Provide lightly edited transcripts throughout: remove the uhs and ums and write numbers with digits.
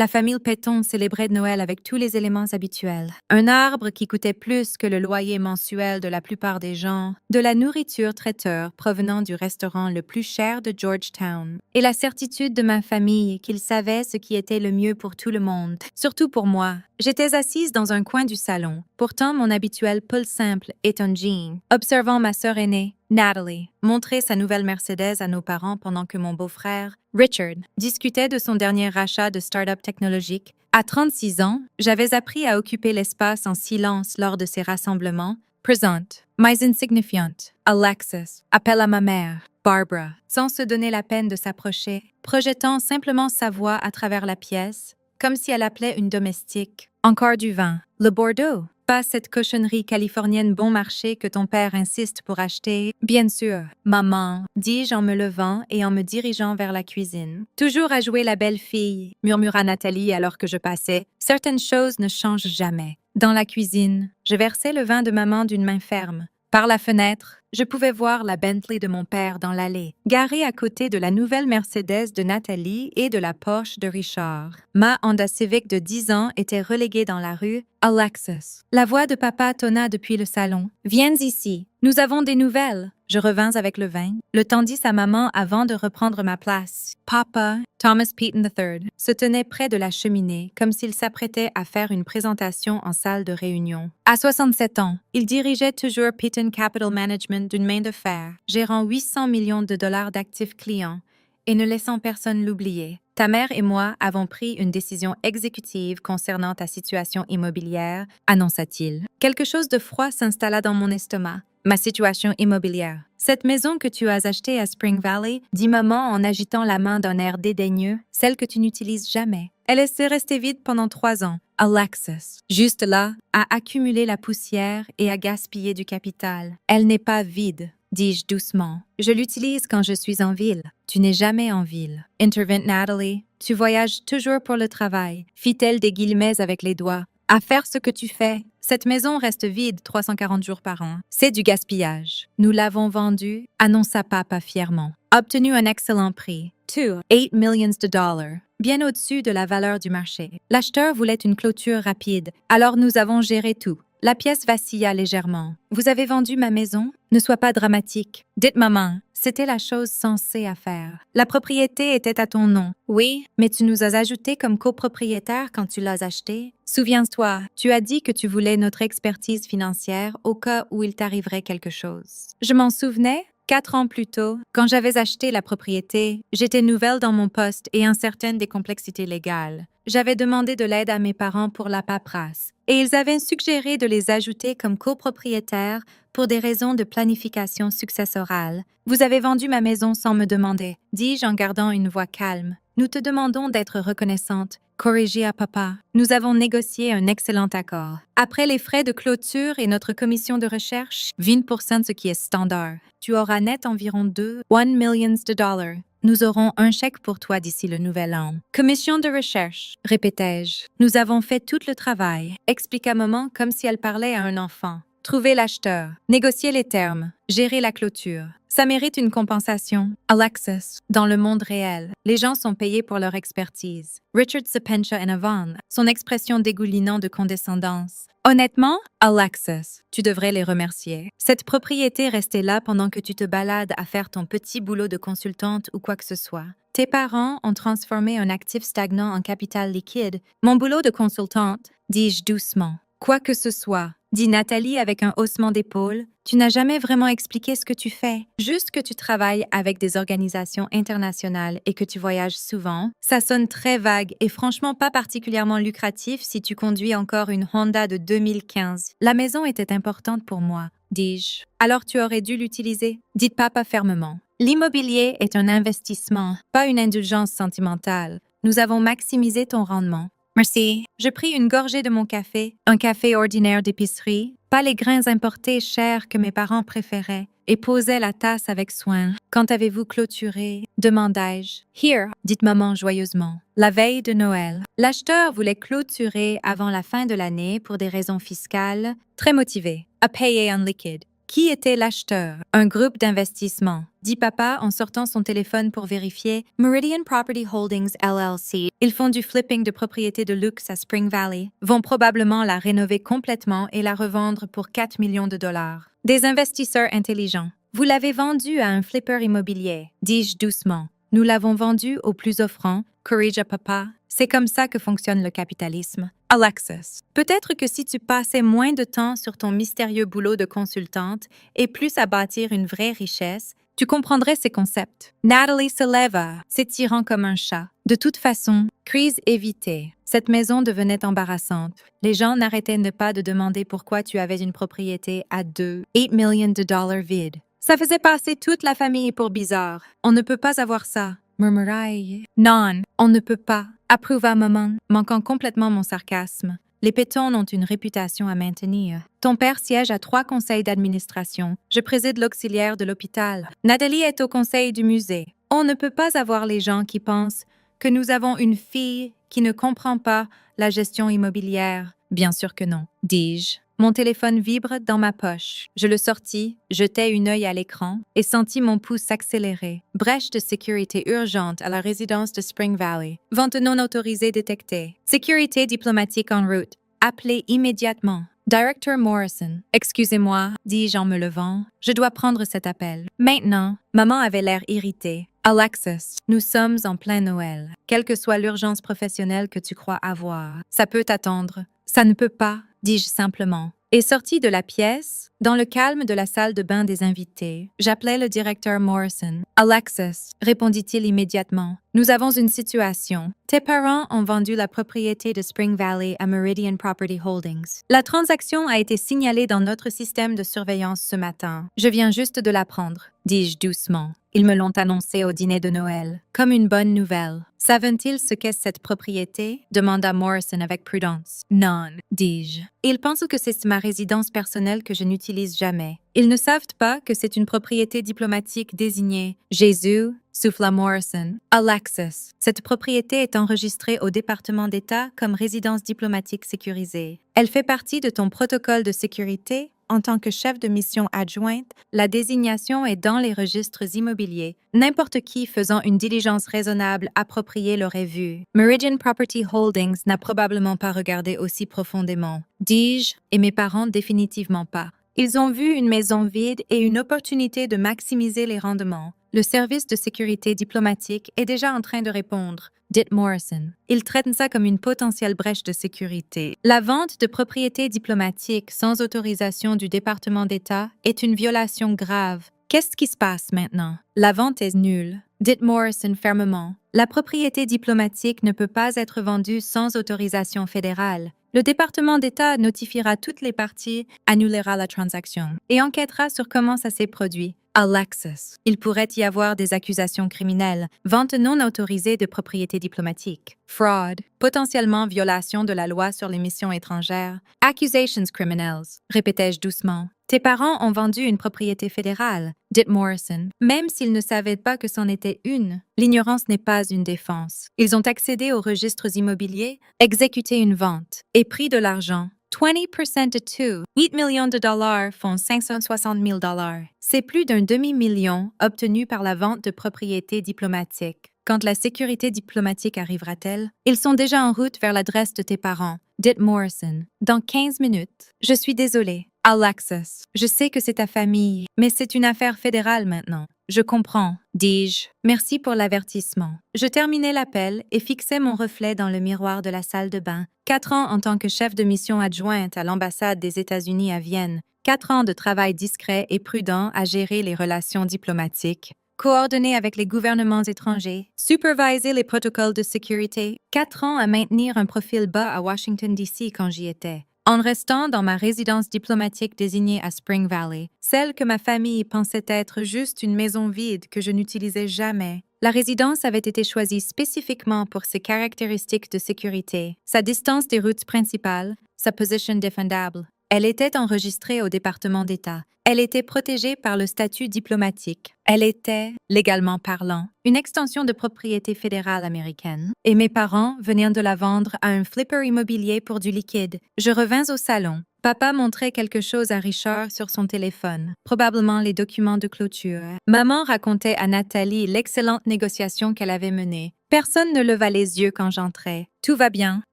La famille Péton célébrait Noël avec tous les éléments habituels. Un arbre qui coûtait plus que le loyer mensuel de la plupart des gens, de la nourriture traiteur provenant du restaurant le plus cher de Georgetown, et la certitude de ma famille qu'ils savaient ce qui était le mieux pour tout le monde, surtout pour moi. J'étais assise dans un coin du salon, portant mon habituel pull simple et un jean, observant ma sœur aînée, Natalie, montrer sa nouvelle Mercedes à nos parents pendant que mon beau-frère, Richard, discutait de son dernier rachat de start-up technologique. À 36 ans, j'avais appris à occuper l'espace en silence lors de ces rassemblements. Présente, mais insignifiante, Alexis, appelle à ma mère, Barbara, sans se donner la peine de s'approcher, projetant simplement sa voix à travers la pièce, comme si elle appelait une domestique. Encore du vin. Le Bordeaux. Pas cette cochonnerie californienne bon marché que ton père insiste pour acheter. Bien sûr, maman, dis-je en me levant et en me dirigeant vers la cuisine. Toujours à jouer la belle fille, murmura Nathalie alors que je passais. Certaines choses ne changent jamais. Dans la cuisine, je versais le vin de maman d'une main ferme. Par la fenêtre, je pouvais voir la Bentley de mon père dans l'allée, garée à côté de la nouvelle Mercedes de Nathalie et de la Porsche de Richard. Ma Honda Civic de 10 ans était reléguée dans la rue. Alexis. La voix de papa tonna depuis le salon. « Viens ici. Nous avons des nouvelles. » Je revins avec le vin, le tendis à maman avant de reprendre ma place. Papa, Thomas Peyton III, se tenait près de la cheminée, comme s'il s'apprêtait à faire une présentation en salle de réunion. À 67 ans, il dirigeait toujours Peyton Capital Management d'une main de fer, gérant 800 millions de dollars d'actifs clients et ne laissant personne l'oublier. Ta mère et moi avons pris une décision exécutive concernant ta situation immobilière, annonça-t-il. Quelque chose de froid s'installa dans mon estomac. Ma situation immobilière. Cette maison que tu as achetée à Spring Valley, dit maman en agitant la main d'un air dédaigneux, celle que tu n'utilises jamais. Elle est restée vide pendant 3 ans. Alexis, juste là, a accumulé la poussière et a gaspillé du capital. Elle n'est pas vide, dis-je doucement. Je l'utilise quand je suis en ville. Tu n'es jamais en ville. Intervint Natalie. Tu voyages toujours pour le travail, fit-elle des guillemets avec les doigts. À faire ce que tu fais. Cette maison reste vide 340 jours par an. C'est du gaspillage. Nous l'avons vendue, annonça papa fièrement. Obtenu un excellent prix. 8 millions de dollars. Bien au-dessus de la valeur du marché. L'acheteur voulait une clôture rapide, alors nous avons géré tout. La pièce vacilla légèrement. Vous avez vendu ma maison? Ne sois pas dramatique. Dites maman, c'était la chose sensée à faire. La propriété était à ton nom. Oui, mais tu nous as ajouté comme copropriétaire quand tu l'as acheté. Souviens-toi, tu as dit que tu voulais notre expertise financière au cas où il t'arriverait quelque chose. Je m'en souvenais. 4 ans plus tôt, quand j'avais acheté la propriété, j'étais nouvelle dans mon poste et incertaine des complexités légales. J'avais demandé de l'aide à mes parents pour la paperasse, et ils avaient suggéré de les ajouter comme copropriétaires pour des raisons de planification successorale. Vous avez vendu ma maison sans me demander, dis-je en gardant une voix calme. Nous te demandons d'être reconnaissante. Corrigé à papa. Nous avons négocié un excellent accord. Après les frais de clôture et notre commission de recherche, 20% ce qui est standard. Tu auras net environ 1 million de dollars. Nous aurons un chèque pour toi d'ici le nouvel an. Commission de recherche, répétai-je. Nous avons fait tout le travail, expliqua maman comme si elle parlait à un enfant. Trouver l'acheteur, négocier les termes, gérer la clôture. Ça mérite une compensation. Alexis, dans le monde réel, les gens sont payés pour leur expertise. Richard se pencha en avant, son expression dégoulinant de condescendance. Honnêtement, Alexis, tu devrais les remercier. Cette propriété restait là pendant que tu te balades à faire ton petit boulot de consultante ou quoi que ce soit. Tes parents ont transformé un actif stagnant en capital liquide. Mon boulot de consultante, dis-je doucement. Quoi que ce soit, dit Nathalie avec un haussement d'épaule, tu n'as jamais vraiment expliqué ce que tu fais. Juste que tu travailles avec des organisations internationales et que tu voyages souvent. Ça sonne très vague et franchement pas particulièrement lucratif si tu conduis encore une Honda de 2015. La maison était importante pour moi, dis-je. Alors tu aurais dû l'utiliser, dit papa fermement. L'immobilier est un investissement, pas une indulgence sentimentale. Nous avons maximisé ton rendement. Merci. Je pris une gorgée de mon café, un café ordinaire d'épicerie, pas les grains importés chers que mes parents préféraient, et posai la tasse avec soin. Quand avez-vous clôturé? Demandai-je. Here, dit maman joyeusement. La veille de Noël. L'acheteur voulait clôturer avant la fin de l'année pour des raisons fiscales, très motivé. À payer en liquide. Qui était l'acheteur? Un groupe d'investissement, dit papa en sortant son téléphone pour vérifier. Meridian Property Holdings LLC. Ils font du flipping de propriétés de luxe à Spring Valley, vont probablement la rénover complètement et la revendre pour 4 millions de dollars. Des investisseurs intelligents. Vous l'avez vendu à un flipper immobilier, dis-je doucement. Nous l'avons vendu au plus offrant, corrigea papa. C'est comme ça que fonctionne le capitalisme. Alexis, peut-être que si tu passais moins de temps sur ton mystérieux boulot de consultante et plus à bâtir une vraie richesse, tu comprendrais ces concepts. Natalie se leva, s'étirant comme un chat. De toute façon, crise évitée. Cette maison devenait embarrassante. Les gens n'arrêtaient pas de demander pourquoi tu avais une propriété à 8 millions de dollars vide. Ça faisait passer toute la famille pour bizarre. On ne peut pas avoir ça, murmura-t-il. Non, on ne peut pas, approuva maman, manquant complètement mon sarcasme. Les Pétons ont une réputation à maintenir. Ton père siège à 3 conseils d'administration. Je préside l'auxiliaire de l'hôpital. Nathalie est au conseil du musée. On ne peut pas avoir les gens qui pensent que nous avons une fille qui ne comprend pas la gestion immobilière. Bien sûr que non, dis-je. Mon téléphone vibre dans ma poche. Je le sortis, jetai un œil à l'écran et sentis mon pouce s'accélérer. Brèche de sécurité urgente à la résidence de Spring Valley. Vente non autorisée détectée. Sécurité diplomatique en route. Appelez immédiatement. Directeur Morrison. Excusez-moi, dis-je en me levant. Je dois prendre cet appel. Maintenant, maman avait l'air irritée. Alexis, nous sommes en plein Noël. Quelle que soit l'urgence professionnelle que tu crois avoir, ça peut attendre. Ça ne peut pas, dis-je simplement. Et sorti de la pièce, dans le calme de la salle de bain des invités, j'appelai le directeur Morrison. Alexis, répondit-il immédiatement, nous avons une situation. Tes parents ont vendu la propriété de Spring Valley à Meridian Property Holdings. La transaction a été signalée dans notre système de surveillance ce matin. Je viens juste de l'apprendre, dis-je doucement. Ils me l'ont annoncé au dîner de Noël, comme une bonne nouvelle. Savent-ils ce qu'est cette propriété? Demanda Morrison avec prudence. Non, dis-je. Ils pensent que c'est ma résidence personnelle que je n'utilise jamais. Ils ne savent pas que c'est une propriété diplomatique désignée. Jésus, souffla Morrison. Alexis, cette propriété est enregistrée au département d'État comme résidence diplomatique sécurisée. Elle fait partie de ton protocole de sécurité. En tant que chef de mission adjointe, la désignation est dans les registres immobiliers. N'importe qui faisant une diligence raisonnable appropriée l'aurait vue. Meridian Property Holdings n'a probablement pas regardé aussi profondément. Dis-je, et mes parents définitivement pas. Ils ont vu une maison vide et une opportunité de maximiser les rendements. Le service de sécurité diplomatique est déjà en train de répondre, dit Morrison. Ils traitent ça comme une potentielle brèche de sécurité. La vente de propriétés diplomatiques sans autorisation du département d'État est une violation grave. Qu'est-ce qui se passe maintenant? La vente est nulle, dit Morrison fermement. La propriété diplomatique ne peut pas être vendue sans autorisation fédérale. Le département d'État notifiera toutes les parties, annulera la transaction et enquêtera sur comment ça s'est produit. Alexis, il pourrait y avoir des accusations criminelles, vente non autorisée de propriété diplomatique, fraud, potentiellement violation de la loi sur les missions étrangères, accusations criminals, répétai-je doucement. Tes parents ont vendu une propriété fédérale, dit Morrison, même s'ils ne savaient pas que c'en était une. L'ignorance n'est pas une défense. Ils ont accédé aux registres immobiliers, exécuté une vente et pris de l'argent. 20% de tout. 8 millions de dollars font 560 000 dollars. C'est plus d'un demi-million obtenu par la vente de propriétés diplomatiques. Quand la sécurité diplomatique arrivera-t-elle? Ils sont déjà en route vers l'adresse de tes parents, dit Morrison. Dans 15 minutes. Je suis désolée. Alexis, je sais que c'est ta famille, mais c'est une affaire fédérale maintenant. Je comprends, dis-je. Merci pour l'avertissement. Je terminai l'appel et fixai mon reflet dans le miroir de la salle de bain. 4 ans en tant que chef de mission adjointe à l'ambassade des États-Unis à Vienne. 4 ans de travail discret et prudent à gérer les relations diplomatiques. Coordonner avec les gouvernements étrangers, superviser les protocoles de sécurité, 4 ans à maintenir un profil bas à Washington, D.C. quand j'y étais. En restant dans ma résidence diplomatique désignée à Spring Valley, celle que ma famille pensait être juste une maison vide que je n'utilisais jamais, la résidence avait été choisie spécifiquement pour ses caractéristiques de sécurité, sa distance des routes principales, sa position défendable. Elle était enregistrée au département d'État. Elle était protégée par le statut diplomatique. Elle était, légalement parlant, une extension de propriété fédérale américaine. Et mes parents venaient de la vendre à un flipper immobilier pour du liquide. Je revins au salon. Papa montrait quelque chose à Richard sur son téléphone, probablement les documents de clôture. Maman racontait à Nathalie l'excellente négociation qu'elle avait menée. Personne ne leva les yeux quand j'entrais. Tout va bien?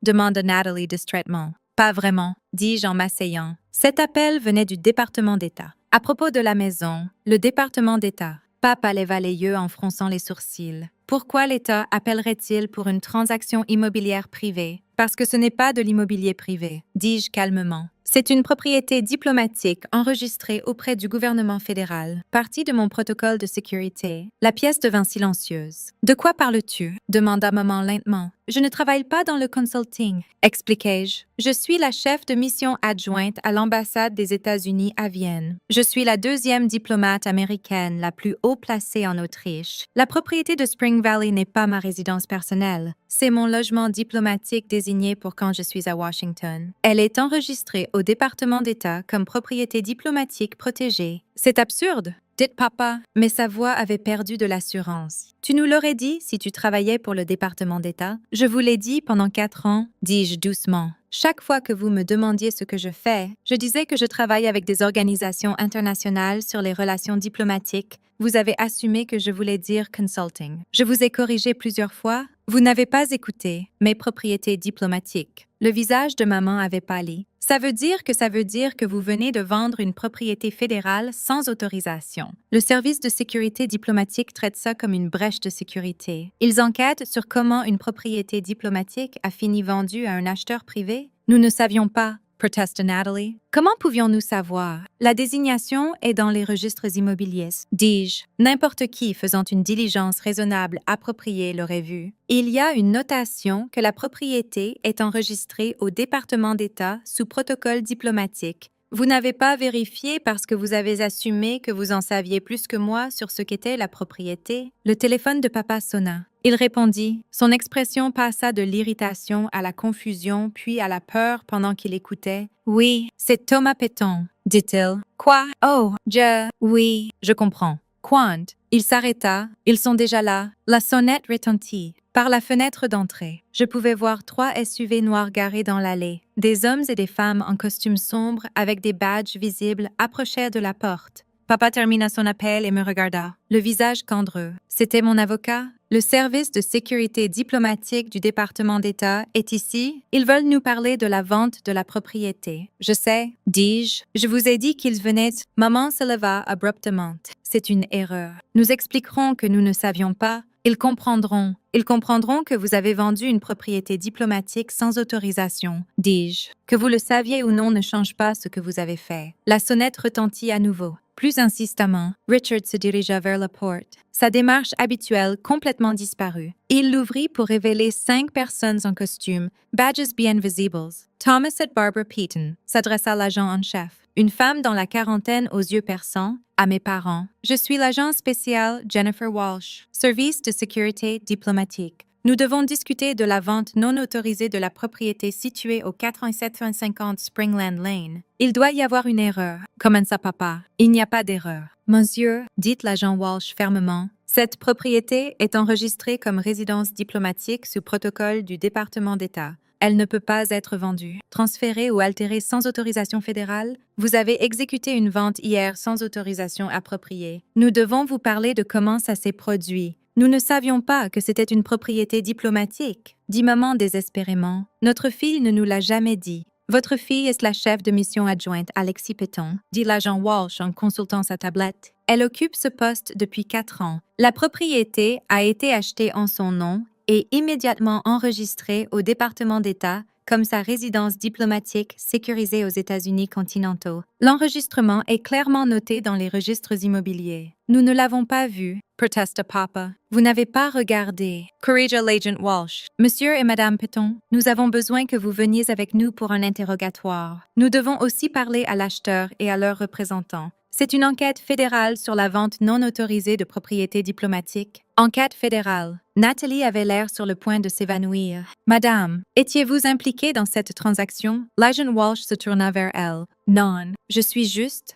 Demanda Nathalie distraitement. Pas vraiment, dis-je en m'asseyant. Cet appel venait du département d'État. À propos de la maison, le département d'État. Papa leva les yeux en fronçant les sourcils. Pourquoi l'État appellerait-il pour une transaction immobilière privée? Parce que ce n'est pas de l'immobilier privé, dis-je calmement. C'est une propriété diplomatique enregistrée auprès du gouvernement fédéral, partie de mon protocole de sécurité. La pièce devint silencieuse. « De quoi parles-tu? » demanda maman lentement. « Je ne travaille pas dans le consulting, » expliquai-je. « Je suis la chef de mission adjointe à l'ambassade des États-Unis à Vienne. Je suis la 2e diplomate américaine la plus haut placée en Autriche. La propriété de Spring Valley n'est pas ma résidence personnelle. C'est mon logement diplomatique désigné pour quand je suis à Washington. Elle est enregistrée au département d'État comme propriété diplomatique protégée. C'est absurde, dit papa, mais sa voix avait perdu de l'assurance. Tu nous l'aurais dit si tu travaillais pour le département d'État? Je vous l'ai dit pendant 4 ans, dis-je doucement. Chaque fois que vous me demandiez ce que je fais, je disais que je travaille avec des organisations internationales sur les relations diplomatiques. Vous avez assumé que je voulais dire consulting. Je vous ai corrigé plusieurs fois. Vous n'avez pas écouté mes propriétés diplomatiques. Le visage de maman avait pâli. Ça veut dire que vous venez de vendre une propriété fédérale sans autorisation. Le service de sécurité diplomatique traite ça comme une brèche de sécurité. Ils enquêtent sur comment une propriété diplomatique a fini vendue à un acheteur privé. Nous ne savions pas, protesta Nathalie. Comment pouvions-nous savoir? La désignation est dans les registres immobiliers, dis-je. N'importe qui faisant une diligence raisonnable appropriée l'aurait vu. Il y a une notation que la propriété est enregistrée au département d'État sous protocole diplomatique. Vous n'avez pas vérifié parce que vous avez assumé que vous en saviez plus que moi sur ce qu'était la propriété. Le téléphone de papa sonna. Il répondit. Son expression passa de l'irritation à la confusion puis à la peur pendant qu'il écoutait. « Oui, c'est Thomas Petton, dit-il. »« Quoi? Oh, oui, je comprends. »« Quant? » Il s'arrêta. « Ils sont déjà là. » La sonnette retentit. Par la fenêtre d'entrée, je pouvais voir 3 SUV noirs garés dans l'allée. Des hommes et des femmes en costume sombre avec des badges visibles approchèrent de la porte. Papa termina son appel et me regarda, le visage cendreux. C'était mon avocat? Le service de sécurité diplomatique du département d'État est ici. Ils veulent nous parler de la vente de la propriété. Je sais, dis-je. Je vous ai dit qu'ils venaient. Maman se leva abruptement. C'est une erreur. Nous expliquerons que nous ne savions pas. Ils comprendront que vous avez vendu une propriété diplomatique sans autorisation, dis-je. Que vous le saviez ou non ne change pas ce que vous avez fait. La sonnette retentit à nouveau. Plus insistamment, Richard se dirigea vers la porte. Sa démarche habituelle complètement disparue. Il l'ouvrit pour révéler 5 personnes en costume, badges bien visibles. Thomas et Barbara Peaton, s'adressa l'agent en chef. Une femme dans la quarantaine aux yeux perçants, à mes parents. Je suis l'agent spécial Jennifer Walsh, service de sécurité diplomatique. Nous devons discuter de la vente non autorisée de la propriété située au 4750 Springland Lane. Il doit y avoir une erreur, commença papa. Il n'y a pas d'erreur. Monsieur, dit l'agent Walsh fermement, cette propriété est enregistrée comme résidence diplomatique sous protocole du département d'État. Elle ne peut pas être vendue, transférée ou altérée sans autorisation fédérale. Vous avez exécuté une vente hier sans autorisation appropriée. Nous devons vous parler de comment ça s'est produit. Nous ne savions pas que c'était une propriété diplomatique, dit maman désespérément. Notre fille ne nous l'a jamais dit. Votre fille est la chef de mission adjointe Alexis Petton, dit l'agent Walsh en consultant sa tablette. Elle occupe ce poste depuis 4 ans. La propriété a été achetée en son nom et immédiatement enregistrée au département d'État comme sa résidence diplomatique sécurisée aux États-Unis continentaux. L'enregistrement est clairement noté dans les registres immobiliers. Nous ne l'avons pas vu, protesta Papa. Vous n'avez pas regardé. Corrigea l'agent Walsh. Monsieur et Madame Petton, nous avons besoin que vous veniez avec nous pour un interrogatoire. Nous devons aussi parler à l'acheteur et à leurs représentants. C'est une enquête fédérale sur la vente non autorisée de propriétés diplomatiques. Enquête fédérale. Nathalie avait l'air sur le point de s'évanouir. Madame, étiez-vous impliquée dans cette transaction? L'agent Walsh se tourna vers elle. Non, je suis juste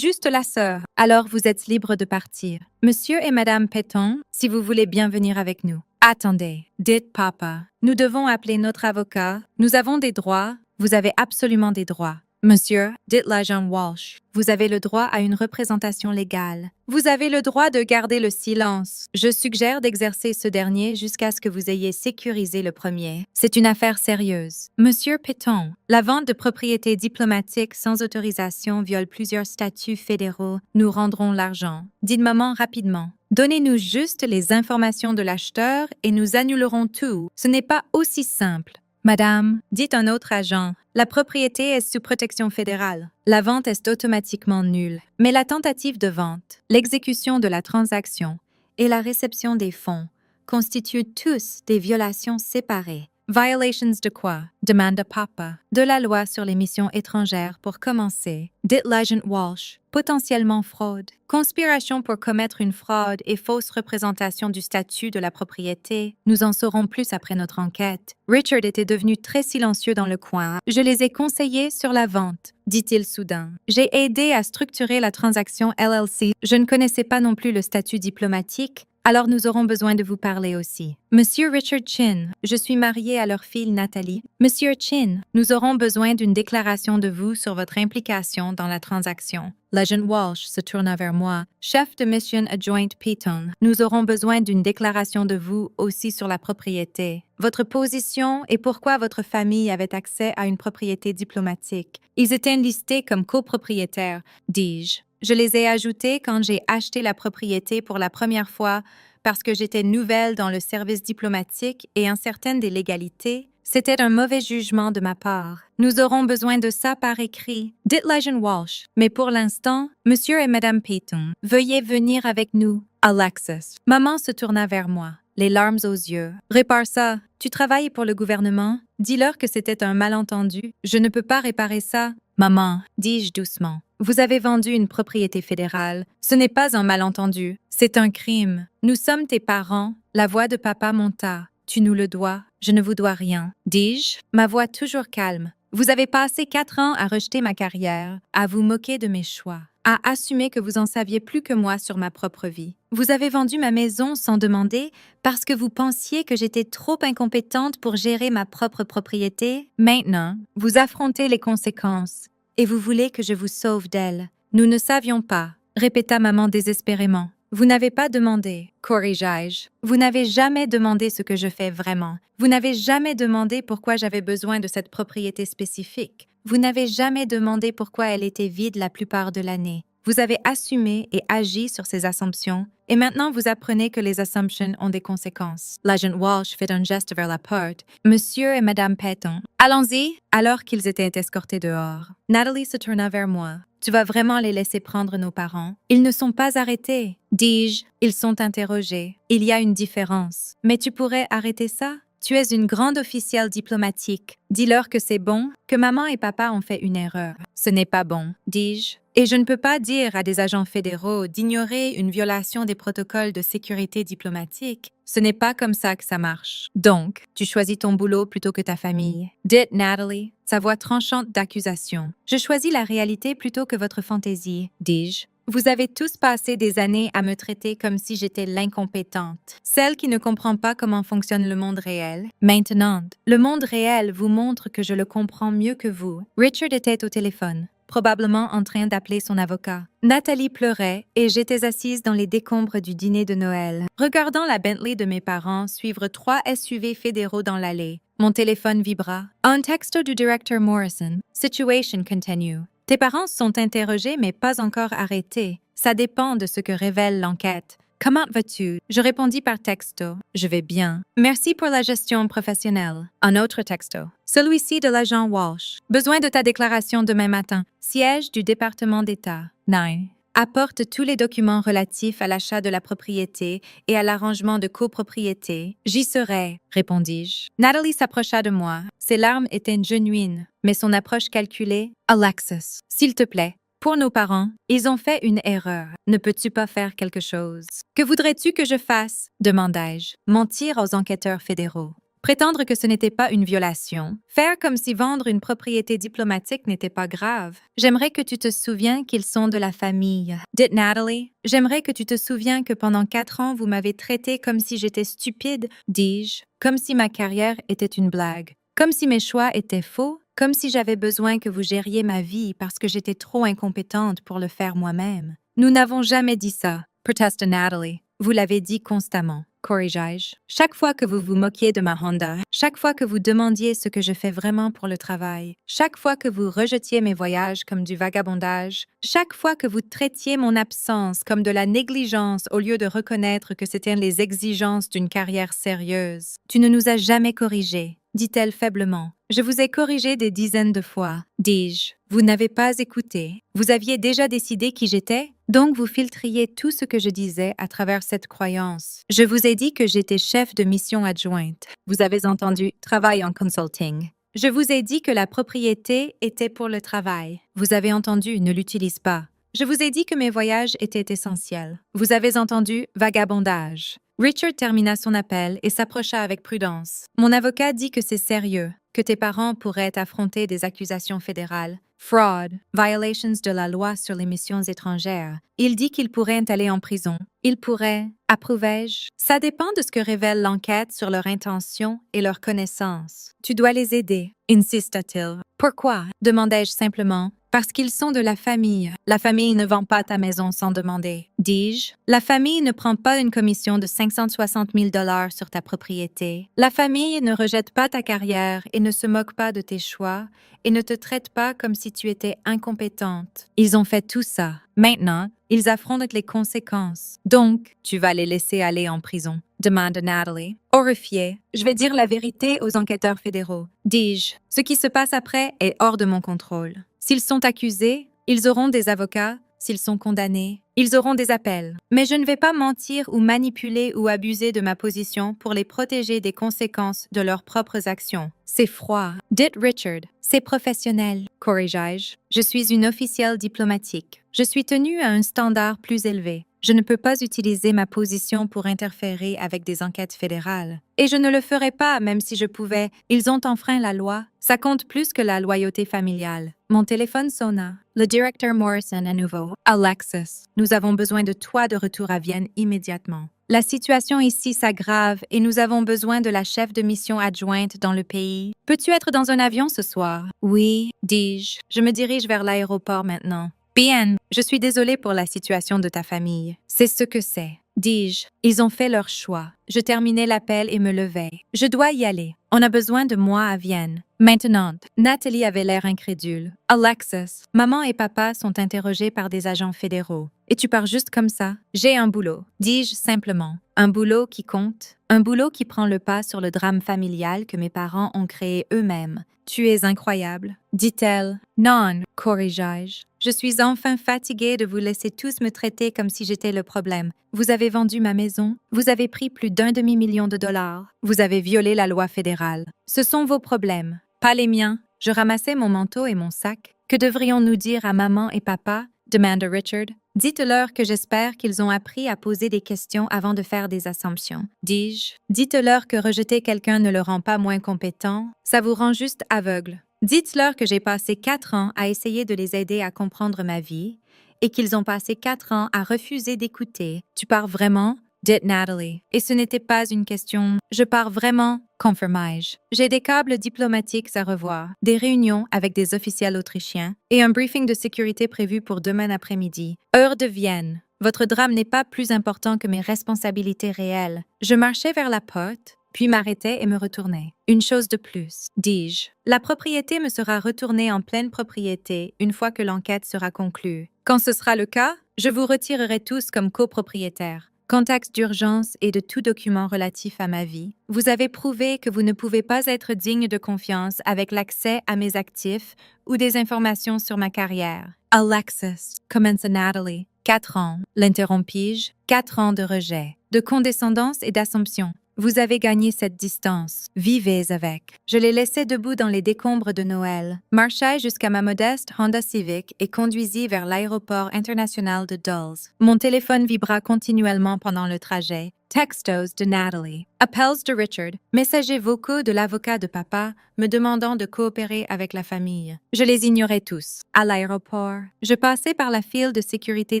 la sœur. Alors vous êtes libre de partir. Monsieur et Madame Petton, si vous voulez bien venir avec nous. Attendez, dit Papa. Nous devons appeler notre avocat. Nous avons des droits. Vous avez absolument des droits. Monsieur, dit l'agent Walsh, vous avez le droit à une représentation légale. Vous avez le droit de garder le silence. Je suggère d'exercer ce dernier jusqu'à ce que vous ayez sécurisé le premier. C'est une affaire sérieuse. Monsieur Péton, la vente de propriétés diplomatiques sans autorisation viole plusieurs statuts fédéraux. Nous rendrons l'argent. Dites-moi rapidement. Donnez-nous juste les informations de l'acheteur et nous annulerons tout. Ce n'est pas aussi simple. Madame, dit un autre agent, la propriété est sous protection fédérale. La vente est automatiquement nulle, mais la tentative de vente, l'exécution de la transaction et la réception des fonds constituent tous des violations séparées. Violations de quoi? Demande Papa. De la loi sur les missions étrangères pour commencer. Dit l'agent Walsh. Potentiellement fraude. Conspiration pour commettre une fraude et fausse représentation du statut de la propriété. Nous en saurons plus après notre enquête. Richard était devenu très silencieux dans le coin. Je les ai conseillés sur la vente, dit-il soudain. J'ai aidé à structurer la transaction LLC. Je ne connaissais pas non plus le statut diplomatique. Alors nous aurons besoin de vous parler aussi. Monsieur Richard Chin, je suis mariée à leur fille Nathalie. Monsieur Chin, nous aurons besoin d'une déclaration de vous sur votre implication dans la transaction. L'agent Walsh se tourna vers moi. Chef de mission adjoint Peaton, nous aurons besoin d'une déclaration de vous aussi sur la propriété. Votre position et pourquoi votre famille avait accès à une propriété diplomatique. Ils étaient listés comme copropriétaires, dis-je. Je les ai ajoutés quand j'ai acheté la propriété pour la première fois parce que j'étais nouvelle dans le service diplomatique et incertaine des légalités. C'était un mauvais jugement de ma part. Nous aurons besoin de ça par écrit. Dit l'agent Walsh. Mais pour l'instant, Monsieur et Madame Peyton, veuillez venir avec nous. Alexis. Maman se tourna vers moi, les larmes aux yeux. Répare ça. Tu travailles pour le gouvernement? Dis-leur que c'était un malentendu. Je ne peux pas réparer ça. Maman, dis-je doucement. Vous avez vendu une propriété fédérale. Ce n'est pas un malentendu. C'est un crime. Nous sommes tes parents. La voix de papa monta. Tu nous le dois. Je ne vous dois rien. Dis-je, ma voix toujours calme. Vous avez passé 4 ans à rejeter ma carrière, à vous moquer de mes choix, à assumer que vous en saviez plus que moi sur ma propre vie. Vous avez vendu ma maison sans demander parce que vous pensiez que j'étais trop incompétente pour gérer ma propre propriété. Maintenant, vous affrontez les conséquences et vous voulez que je vous sauve d'elle. Nous ne savions pas, répéta maman désespérément. Vous n'avez pas demandé, corrigeai-je. Vous n'avez jamais demandé ce que je fais vraiment. Vous n'avez jamais demandé pourquoi j'avais besoin de cette propriété spécifique. Vous n'avez jamais demandé pourquoi elle était vide la plupart de l'année. Vous avez assumé et agi sur ces assumptions, et maintenant vous apprenez que les assumptions ont des conséquences. L'agent Walsh fit un geste vers la porte. Monsieur et Madame Péton, allons-y, alors qu'ils étaient escortés dehors. Nathalie se tourna vers moi. Tu vas vraiment les laisser prendre nos parents? Ils ne sont pas arrêtés, dis-je. Ils sont interrogés. Il y a une différence. Mais tu pourrais arrêter ça? Tu es une grande officielle diplomatique. Dis-leur que c'est bon, que maman et papa ont fait une erreur. Ce n'est pas bon, dis-je. Et je ne peux pas dire à des agents fédéraux d'ignorer une violation des protocoles de sécurité diplomatique. Ce n'est pas comme ça que ça marche. Donc, tu choisis ton boulot plutôt que ta famille. Dit Nathalie, sa voix tranchante d'accusation. Je choisis la réalité plutôt que votre fantaisie, dis-je. Vous avez tous passé des années à me traiter comme si j'étais l'incompétente, celle qui ne comprend pas comment fonctionne le monde réel. Maintenant, le monde réel vous montre que je le comprends mieux que vous. Richard était au téléphone, probablement en train d'appeler son avocat. Nathalie pleurait et j'étais assise dans les décombres du dîner de Noël, regardant la Bentley de mes parents suivre 3 SUV fédéraux dans l'allée. Mon téléphone vibra. Un texto du directeur Morrison. Situation continue. Tes parents sont interrogés mais pas encore arrêtés. Ça dépend de ce que révèle l'enquête. Comment vas-tu? Je répondis par texto. Je vais bien. Merci pour la gestion professionnelle. Un autre texto. Celui-ci de l'agent Walsh. Besoin de ta déclaration demain matin. Siège du département d'État. 9. Apporte tous les documents relatifs à l'achat de la propriété et à l'arrangement de copropriété. J'y serai, répondis-je. Nathalie s'approcha de moi. Ses larmes étaient genuines, mais son approche calculée. Alexis, s'il te plaît. Pour nos parents, ils ont fait une erreur. Ne peux-tu pas faire quelque chose? Que voudrais-tu que je fasse? Demandai-je. Mentir aux enquêteurs fédéraux. Prétendre que ce n'était pas une violation. Faire comme si vendre une propriété diplomatique n'était pas grave. J'aimerais que tu te souviens qu'ils sont de la famille. Dit Nathalie. J'aimerais que tu te souviens que pendant 4 ans, vous m'avez traité comme si j'étais stupide, dis-je. Comme si ma carrière était une blague. Comme si mes choix étaient faux. comme si j'avais besoin que vous gériez ma vie parce que j'étais trop incompétente pour le faire moi-même. Nous n'avons jamais dit ça, protesta Natalie. Vous l'avez dit constamment, corrigeai-je. Chaque fois que vous vous moquiez de ma Honda, chaque fois que vous demandiez ce que je fais vraiment pour le travail, chaque fois que vous rejetiez mes voyages comme du vagabondage, chaque fois que vous traitiez mon absence comme de la négligence au lieu de reconnaître que c'était les exigences d'une carrière sérieuse. Tu ne nous as jamais corrigés, dit-elle faiblement. Je vous ai corrigé des dizaines de fois, dis-je. Vous n'avez pas écouté. Vous aviez déjà décidé qui j'étais, donc vous filtriez tout ce que je disais à travers cette croyance. Je vous ai dit que j'étais chef de mission adjointe. Vous avez entendu travail en consulting. Je vous ai dit que la propriété était pour le travail. Vous avez entendu ne l'utilise pas. Je vous ai dit que mes voyages étaient essentiels. Vous avez entendu vagabondage. Richard termina son appel et s'approcha avec prudence. Mon avocat dit que c'est sérieux, que tes parents pourraient affronter des accusations fédérales. Fraud, violations de la loi sur les missions étrangères. Il dit qu'ils pourraient aller en prison. Ils pourraient, approuvai-je. Ça dépend de ce que révèle l'enquête sur leur intention et leur connaissance. Tu dois les aider, insista-t-il. Pourquoi? Demandai-je simplement. Parce qu'ils sont de la famille. La famille ne vend pas ta maison sans demander, dis-je. La famille ne prend pas une commission de 560 000 $ sur ta propriété. La famille ne rejette pas ta carrière et ne se moque pas de tes choix et ne te traite pas comme si tu étais incompétente. Ils ont fait tout ça. Maintenant, ils affrontent les conséquences. Donc, tu vas les laisser aller en prison, demanda Natalie. Horrifiée, je vais dire la vérité aux enquêteurs fédéraux, dis-je. Ce qui se passe après est hors de mon contrôle. S'ils sont accusés, ils auront des avocats. S'ils sont condamnés, ils auront des appels. Mais je ne vais pas mentir ou manipuler ou abuser de ma position pour les protéger des conséquences de leurs propres actions. C'est froid, dit Richard. C'est professionnel, corrigeai-je. Je suis une officielle diplomatique. Je suis tenue à un standard plus élevé. Je ne peux pas utiliser ma position pour interférer avec des enquêtes fédérales. Et je ne le ferai pas, même si je pouvais. Ils ont enfreint la loi. Ça compte plus que la loyauté familiale. Mon téléphone sonna. Le directeur Morrison à nouveau. Alexis, nous avons besoin de toi de retour à Vienne immédiatement. La situation ici s'aggrave et nous avons besoin de la chef de mission adjointe dans le pays. Peux-tu être dans un avion ce soir? Oui, dis-je. Je me dirige vers l'aéroport maintenant. Bien, je suis désolée pour la situation de ta famille. C'est ce que c'est, dis-je. Ils ont fait leur choix. Je terminai l'appel et me levai. Je dois y aller. On a besoin de moi à Vienne. Maintenant, Natalie avait l'air incrédule. Alexis, maman et papa sont interrogés par des agents fédéraux. Et tu pars juste comme ça? J'ai un boulot, dis-je simplement. Un boulot qui compte. Un boulot qui prend le pas sur le drame familial que mes parents ont créé eux-mêmes. Tu es incroyable, dit-elle. Non, corrigeai-je. Je suis enfin fatiguée de vous laisser tous me traiter comme si j'étais le problème. Vous avez vendu ma maison, vous avez pris plus d'1 demi-million de $, vous avez violé la loi fédérale. Ce sont vos problèmes, pas les miens. Je ramassai mon manteau et mon sac. Que devrions-nous dire à maman et papa? Demanda Richard. Dites-leur que j'espère qu'ils ont appris à poser des questions avant de faire des assumptions, dis-je. Dites-leur que rejeter quelqu'un ne le rend pas moins compétent, ça vous rend juste aveugle. Dites-leur que j'ai passé 4 ans à essayer de les aider à comprendre ma vie et qu'ils ont passé 4 ans à refuser d'écouter. Tu pars vraiment? Dit Natalie. Et ce n'était pas une question. Je pars vraiment, confirmai-je. J'ai des câbles diplomatiques à revoir, des réunions avec des officiels autrichiens et un briefing de sécurité prévu pour demain après-midi. Heure de Vienne. Votre drame n'est pas plus important que mes responsabilités réelles. Je marchais vers la porte, puis m'arrêtais et me retournais. Une chose de plus, dis-je. La propriété me sera retournée en pleine propriété une fois que l'enquête sera conclue. Quand ce sera le cas, je vous retirerai tous comme copropriétaires. Contexte d'urgence et de tout document relatif à ma vie, vous avez prouvé que vous ne pouvez pas être digne de confiance avec l'accès à mes actifs ou des informations sur ma carrière. Alexis, commença Natalie. 4 ans, l'interrompis-je. 4 ans de rejet, de condescendance et d'assomption. Vous avez gagné cette distance. Vivez avec. Je les laissai debout dans les décombres de Noël, marchai jusqu'à ma modeste Honda Civic et conduisis vers l'aéroport international de Dulles. Mon téléphone vibra continuellement pendant le trajet, Textos de Natalie. Appels de Richard. Messagers vocaux de l'avocat de papa me demandant de coopérer avec la famille. Je les ignorais tous. À l'aéroport, je passais par la file de sécurité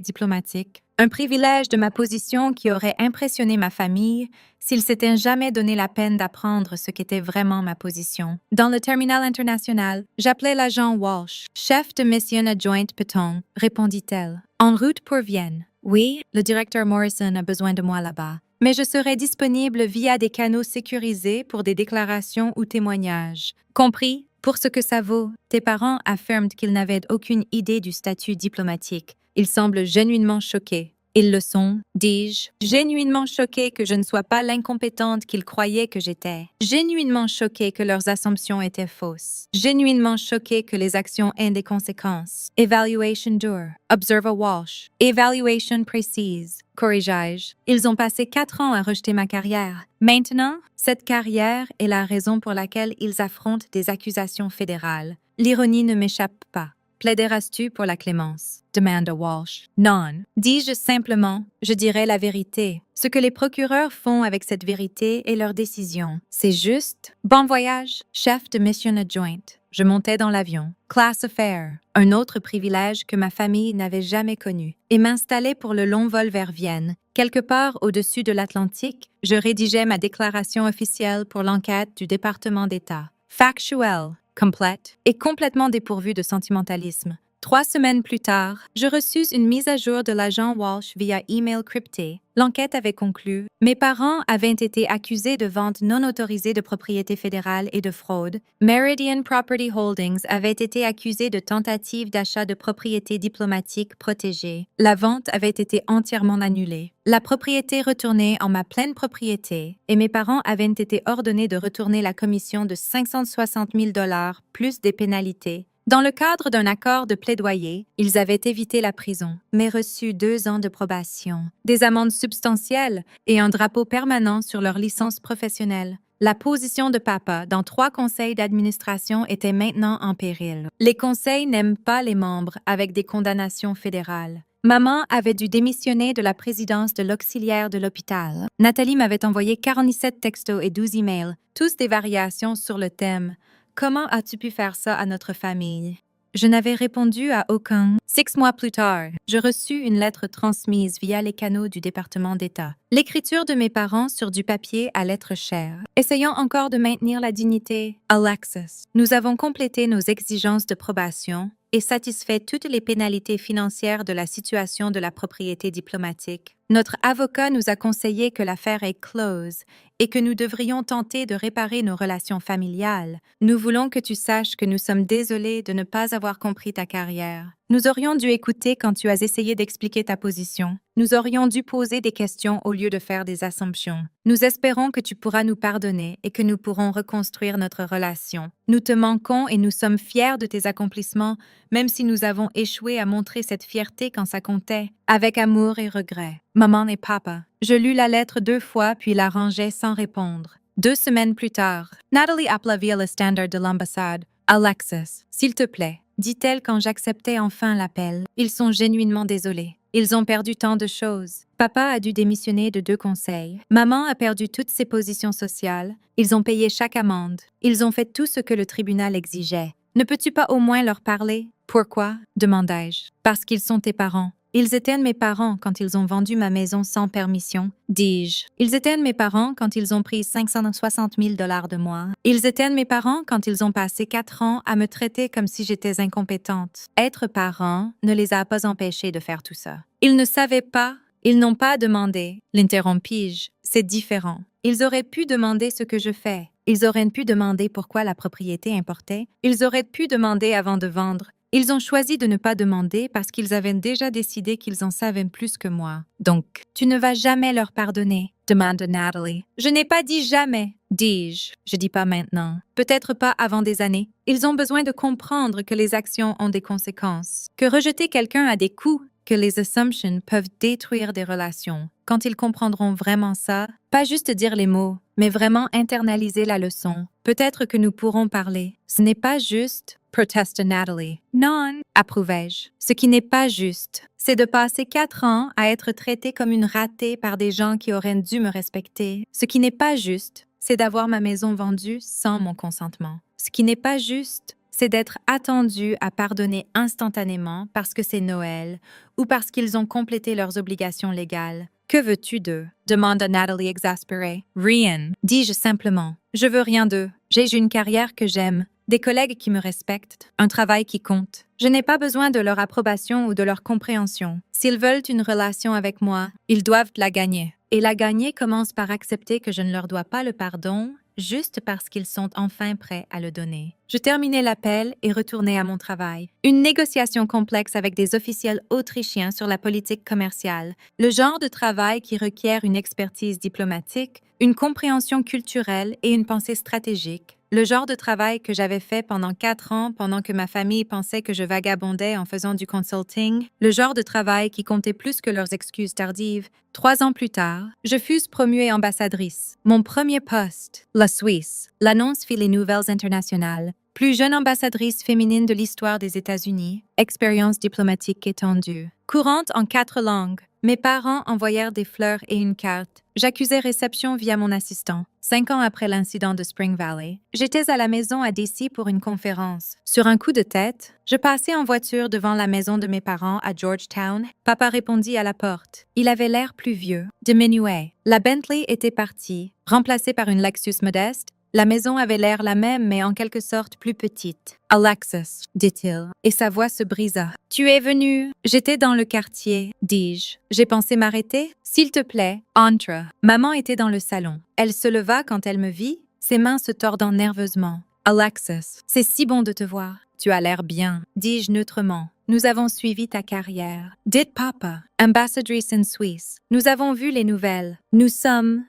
diplomatique, un privilège de ma position qui aurait impressionné ma famille s'ils s'étaient jamais donné la peine d'apprendre ce qu'était vraiment ma position. Dans le terminal international, j'appelais l'agent Walsh. Chef de mission adjoint Peton, répondit-elle. En route pour Vienne. Oui, le directeur Morrison a besoin de moi là-bas. Mais je serai disponible via des canaux sécurisés pour des déclarations ou témoignages. Compris? Pour ce que ça vaut, tes parents affirment qu'ils n'avaient aucune idée du statut diplomatique. Ils semblent genuinement choqués. Ils le sont, dis-je, genuinement choqués que je ne sois pas l'incompétente qu'ils croyaient que j'étais, genuinement choqués que leurs assumptions étaient fausses, genuinement choqués que les actions aient des conséquences. Evaluation dure. Observer Walsh. Evaluation précise. Corrigeai-je. Ils ont passé 4 ans à rejeter ma carrière. Maintenant, cette carrière est la raison pour laquelle ils affrontent des accusations fédérales. L'ironie ne m'échappe pas. Plaideras-tu pour la clémence? Demanda Walsh. Non, dis-je simplement, je dirai la vérité. Ce que les procureurs font avec cette vérité est leur décision. C'est juste. Bon voyage, chef de mission adjoint. Je montais dans l'avion. Class affair, un autre privilège que ma famille n'avait jamais connu, et m'installais pour le long vol vers Vienne. Quelque part au-dessus de l'Atlantique, je rédigeais ma déclaration officielle pour l'enquête du département d'État. Factuelle, complète et complètement dépourvue de sentimentalisme. 3 semaines plus tard, je reçus une mise à jour de l'agent Walsh via email crypté. L'enquête avait conclu. Mes parents avaient été accusés de vente non autorisée de propriété fédérale et de fraude. Meridian Property Holdings avait été accusé de tentative d'achat de propriété diplomatique protégée. La vente avait été entièrement annulée. La propriété retournée en ma pleine propriété et mes parents avaient été ordonnés de retourner la commission de 560 000 $ plus des pénalités. Dans le cadre d'un accord de plaidoyer, ils avaient évité la prison, mais reçu 2 ans de probation, des amendes substantielles et un drapeau permanent sur leur licence professionnelle. La position de papa dans 3 conseils d'administration était maintenant en péril. Les conseils n'aiment pas les membres avec des condamnations fédérales. Maman avait dû démissionner de la présidence de l'auxiliaire de l'hôpital. Nathalie m'avait envoyé 47 textos et 12 emails, tous des variations sur le thème « Comment as-tu pu faire ça à notre famille ?» Je n'avais répondu à aucun. 6 mois plus tard, je reçus une lettre transmise via les canaux du département d'État. L'écriture de mes parents sur du papier à lettres chères. Essayons encore de maintenir la dignité. Alexis, nous avons complété nos exigences de probation et satisfait toutes les pénalités financières de la situation de la propriété diplomatique. Notre avocat nous a conseillé que l'affaire est close et que nous devrions tenter de réparer nos relations familiales. Nous voulons que tu saches que nous sommes désolés de ne pas avoir compris ta carrière. Nous aurions dû écouter quand tu as essayé d'expliquer ta position. Nous aurions dû poser des questions au lieu de faire des assumptions. Nous espérons que tu pourras nous pardonner et que nous pourrons reconstruire notre relation. Nous te manquons et nous sommes fiers de tes accomplissements, même si nous avons échoué à montrer cette fierté quand ça comptait. Avec amour et regret. Maman et papa. Je lus la lettre 2 fois puis la rangeai sans répondre. 2 semaines plus tard, Natalie appela via le standard de l'ambassade. Alexis, s'il te plaît, dit-elle quand j'acceptais enfin l'appel. Ils sont genuinement désolés. Ils ont perdu tant de choses. Papa a dû démissionner de 2 conseils. Maman a perdu toutes ses positions sociales. Ils ont payé chaque amende. Ils ont fait tout ce que le tribunal exigeait. Ne peux-tu pas au moins leur parler? Pourquoi? Demandai-je. Parce qu'ils sont tes parents. Ils étaient mes parents quand ils ont vendu ma maison sans permission, dis-je. Ils étaient mes parents quand ils ont pris 560 000 $ de moi. Ils étaient mes parents quand ils ont passé 4 ans à me traiter comme si j'étais incompétente. Être parent ne les a pas empêchés de faire tout ça. Ils ne savaient pas, ils n'ont pas demandé. L'interrompis-je. C'est différent. Ils auraient pu demander ce que je fais. Ils auraient pu demander pourquoi la propriété importait. Ils auraient pu demander avant de vendre. Ils ont choisi de ne pas demander parce qu'ils avaient déjà décidé qu'ils en savaient plus que moi. Donc, tu ne vas jamais leur pardonner, demanda Natalie. Je n'ai pas dit jamais, dis-je. Je dis pas maintenant. Peut-être pas avant des années. Ils ont besoin de comprendre que les actions ont des conséquences. Que rejeter quelqu'un a des coûts, que les assumptions peuvent détruire des relations. Quand ils comprendront vraiment ça, pas juste dire les mots, mais vraiment internaliser la leçon. Peut-être que nous pourrons parler. Ce n'est pas juste, protesta Natalie. Non, approuvai-je. Ce qui n'est pas juste, c'est de passer 4 ans à être traitée comme une ratée par des gens qui auraient dû me respecter. Ce qui n'est pas juste, c'est d'avoir ma maison vendue sans mon consentement. Ce qui n'est pas juste, c'est d'être attendu à pardonner instantanément parce que c'est Noël ou parce qu'ils ont complété leurs obligations légales. Que veux-tu d'eux? Demanda Natalie exaspérée. Rien, dis-je simplement. Je veux rien d'eux. J'ai une carrière que j'aime, des collègues qui me respectent, un travail qui compte. Je n'ai pas besoin de leur approbation ou de leur compréhension. S'ils veulent une relation avec moi, ils doivent la gagner. Et la gagner commence par accepter que je ne leur dois pas le pardon, juste parce qu'ils sont enfin prêts à le donner. Je terminai l'appel et retournai à mon travail. Une négociation complexe avec des officiels autrichiens sur la politique commerciale, le genre de travail qui requiert une expertise diplomatique, une compréhension culturelle et une pensée stratégique. Le genre de travail que j'avais fait pendant 4 ans pendant que ma famille pensait que je vagabondais en faisant du consulting, le genre de travail qui comptait plus que leurs excuses tardives. 3 ans plus tard, je fus promue ambassadrice. Mon premier poste, la Suisse. L'annonce fit les nouvelles internationales. Plus jeune ambassadrice féminine de l'histoire des États-Unis, expérience diplomatique étendue. Courante en 4 langues, mes parents envoyèrent des fleurs et une carte. J'accusais réception via mon assistant. 5 ans après l'incident de Spring Valley, j'étais à la maison à DC pour une conférence. Sur un coup de tête, je passais en voiture devant la maison de mes parents à Georgetown. Papa répondit à la porte. Il avait l'air plus vieux, diminué. La Bentley était partie, remplacée par une Lexus modeste. La maison avait l'air la même, mais en quelque sorte plus petite. « Alexis », dit-il, et sa voix se brisa. « Tu es venu ?» J'étais dans le quartier, dis-je. J'ai pensé m'arrêter. « S'il te plaît, entre. » Maman était dans le salon. Elle se leva quand elle me vit, ses mains se tordant nerveusement. « Alexis, c'est si bon de te voir. Tu as l'air bien, » dis-je neutrement. Nous avons suivi ta carrière. Dites papa, ambassadrice en Suisse. Nous avons vu les nouvelles. Nous sommes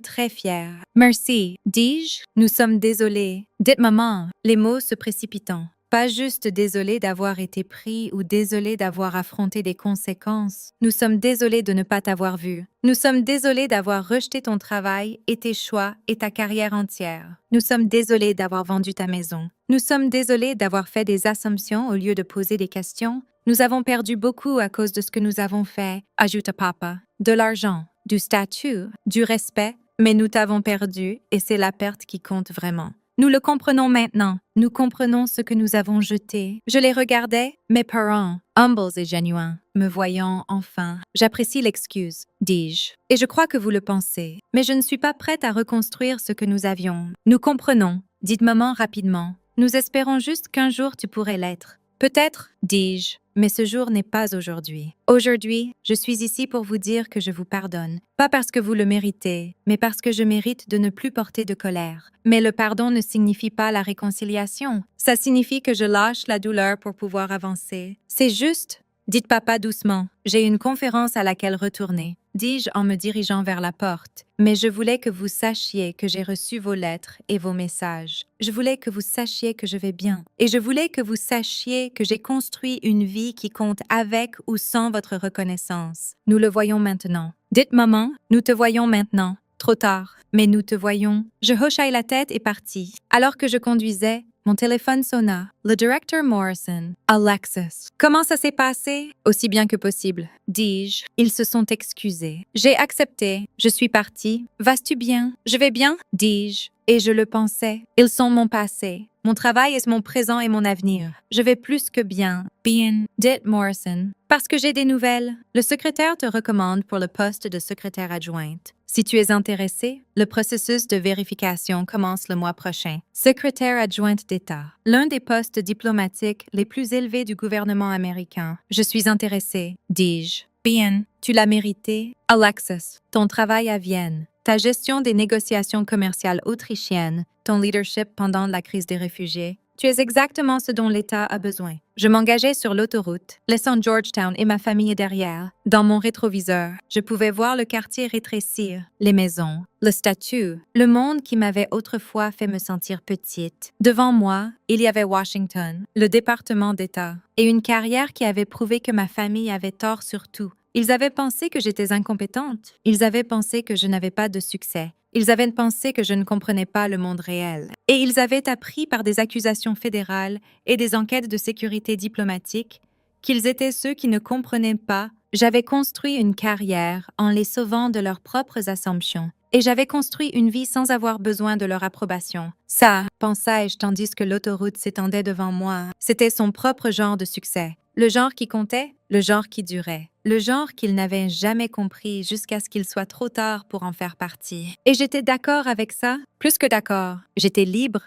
très fiers. Merci, dis-je. Nous sommes désolés. Dites maman, les mots se précipitant. Pas juste désolé d'avoir été pris ou désolé d'avoir affronté des conséquences. Nous sommes désolés de ne pas t'avoir vu. Nous sommes désolés d'avoir rejeté ton travail et tes choix et ta carrière entière. Nous sommes désolés d'avoir vendu ta maison. Nous sommes désolés d'avoir fait des assumptions au lieu de poser des questions. Nous avons perdu beaucoup à cause de ce que nous avons fait, ajouta papa. De l'argent, du statut, du respect, mais nous t'avons perdu et c'est la perte qui compte vraiment. Nous le comprenons maintenant. Nous comprenons ce que nous avons jeté. Je les regardais, mes parents, humbles et genuins, me voyant enfin. J'apprécie l'excuse, dis-je. Et je crois que vous le pensez. Mais je ne suis pas prête à reconstruire ce que nous avions. Nous comprenons, dit maman rapidement. Nous espérons juste qu'un jour tu pourrais l'être. Peut-être, dis-je, mais ce jour n'est pas aujourd'hui. Aujourd'hui, je suis ici pour vous dire que je vous pardonne. Pas parce que vous le méritez, mais parce que je mérite de ne plus porter de colère. Mais le pardon ne signifie pas la réconciliation. Ça signifie que je lâche la douleur pour pouvoir avancer. C'est juste, dites papa doucement. J'ai une conférence à laquelle retourner, dis-je en me dirigeant vers la porte. Mais je voulais que vous sachiez que j'ai reçu vos lettres et vos messages. Je voulais que vous sachiez que je vais bien. Et je voulais que vous sachiez que j'ai construit une vie qui compte avec ou sans votre reconnaissance. Nous le voyons maintenant. Dites maman, nous te voyons maintenant. Trop tard, mais nous te voyons. Je hochai la tête et partis. Alors que je conduisais, mon téléphone sonna. Le directeur Morrison. Alexis. Comment ça s'est passé? Aussi bien que possible, dis-je. Ils se sont excusés. J'ai accepté. Je suis partie. Vas-tu bien? Je vais bien? Dis-je. Et je le pensais. Ils sont mon passé. Mon travail est mon présent et mon avenir. Je vais plus que bien. Bien, dit Morrison. Parce que j'ai des nouvelles. Le secrétaire te recommande pour le poste de secrétaire adjointe. Si tu es intéressé, le processus de vérification commence le mois prochain. Secrétaire adjointe d'État, l'un des postes diplomatiques les plus élevés du gouvernement américain. Je suis intéressée, dis-je. Bien, tu l'as mérité. Alexis, ton travail à Vienne, ta gestion des négociations commerciales autrichiennes, ton leadership pendant la crise des réfugiés, Tu es exactement ce dont l'État a besoin. Je m'engageais sur l'autoroute, laissant Georgetown et ma famille derrière. Dans mon rétroviseur, je pouvais voir le quartier rétrécir, les maisons, le statut, le monde qui m'avait autrefois fait me sentir petite. Devant moi, il y avait Washington, le département d'État, et une carrière qui avait prouvé que ma famille avait tort sur tout. Ils avaient pensé que j'étais incompétente. Ils avaient pensé que je n'avais pas de succès. Ils avaient pensé que je ne comprenais pas le monde réel. Et ils avaient appris par des accusations fédérales et des enquêtes de sécurité diplomatique qu'ils étaient ceux qui ne comprenaient pas. J'avais construit une carrière en les sauvant de leurs propres assumptions. Et j'avais construit une vie sans avoir besoin de leur approbation. Ça, pensais-je tandis que l'autoroute s'étendait devant moi, c'était son propre genre de succès. Le genre qui comptait, le genre qui durait. Le genre qu'il n'avait jamais compris jusqu'à ce qu'il soit trop tard pour en faire partie. Et j'étais d'accord avec ça, plus que d'accord. J'étais libre.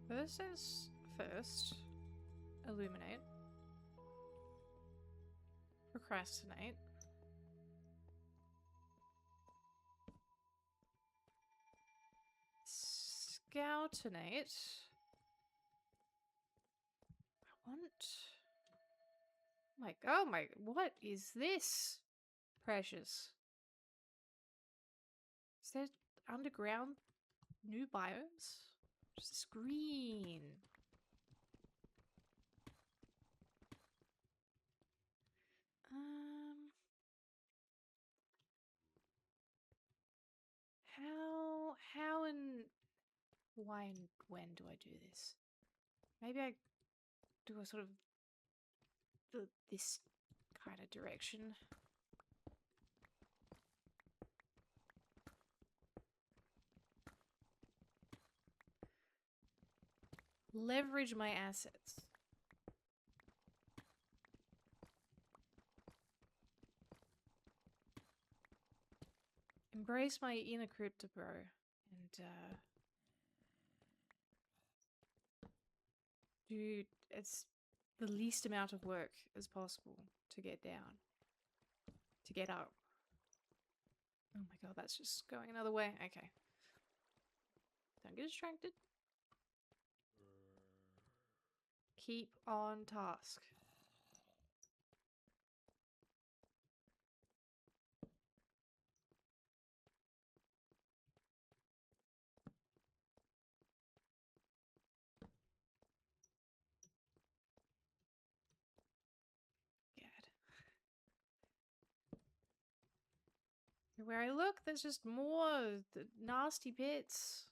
This is first. Illuminate. Procrastinate. Scoutinate. I want... oh my, what is this? Precious. Is there underground new biomes? What's this green? How and why and when do I do this? Maybe I do a sort of this kind of direction. Leverage my assets. Embrace my inner crypto bro and do it's the least amount of work as possible to get down. To get up. Oh my god, that's just going another way. Okay. Don't get distracted. Keep on task. God. Where I look, there's just more nasty bits.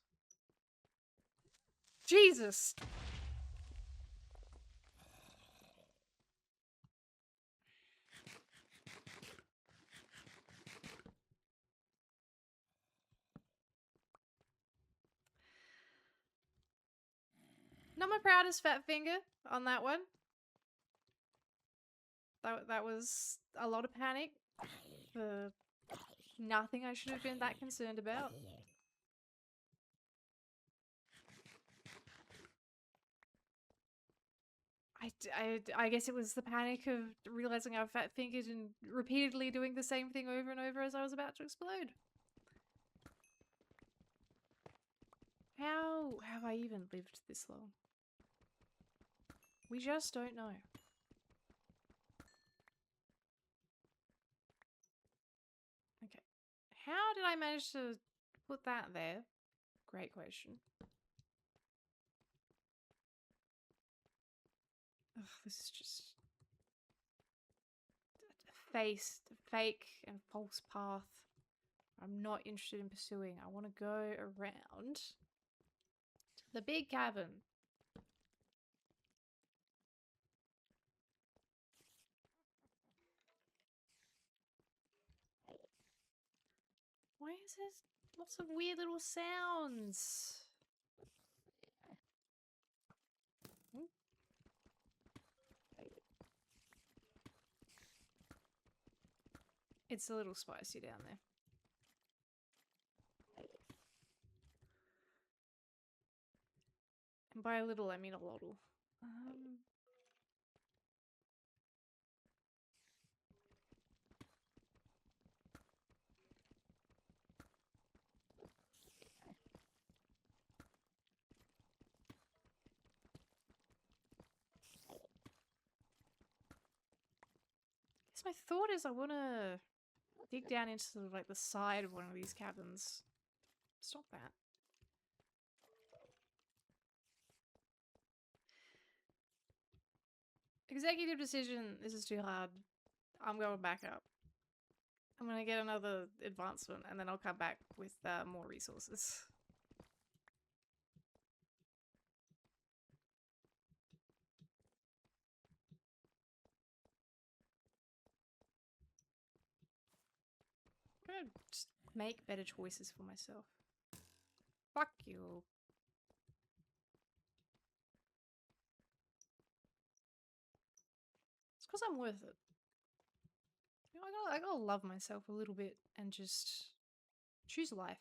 Jesus! Not my proudest fat finger on that one. That was a lot of panic for nothing I should have been that concerned about. I guess it was the panic of realizing I fat fingered and repeatedly doing the same thing over and over as I was about to explode. How have I even lived this long? We just don't know. Okay. How did I manage to put that there? Great question. Ugh, this is just a fake and false path I'm not interested in pursuing. I want to go around the big cavern. Why is there lots of weird little sounds? It's a little spicy down there. And by a little, I mean a lottle. Because my thought is I want to dig down into sort of like the side of one of these cabins. Stop that. Executive decision. This is too hard. I'm going back up. I'm going to get another advancement and then I'll come back with more resources. I'm going to just make better choices for myself. Fuck you. It's because I'm worth it. You know, I gotta love myself a little bit and just choose life.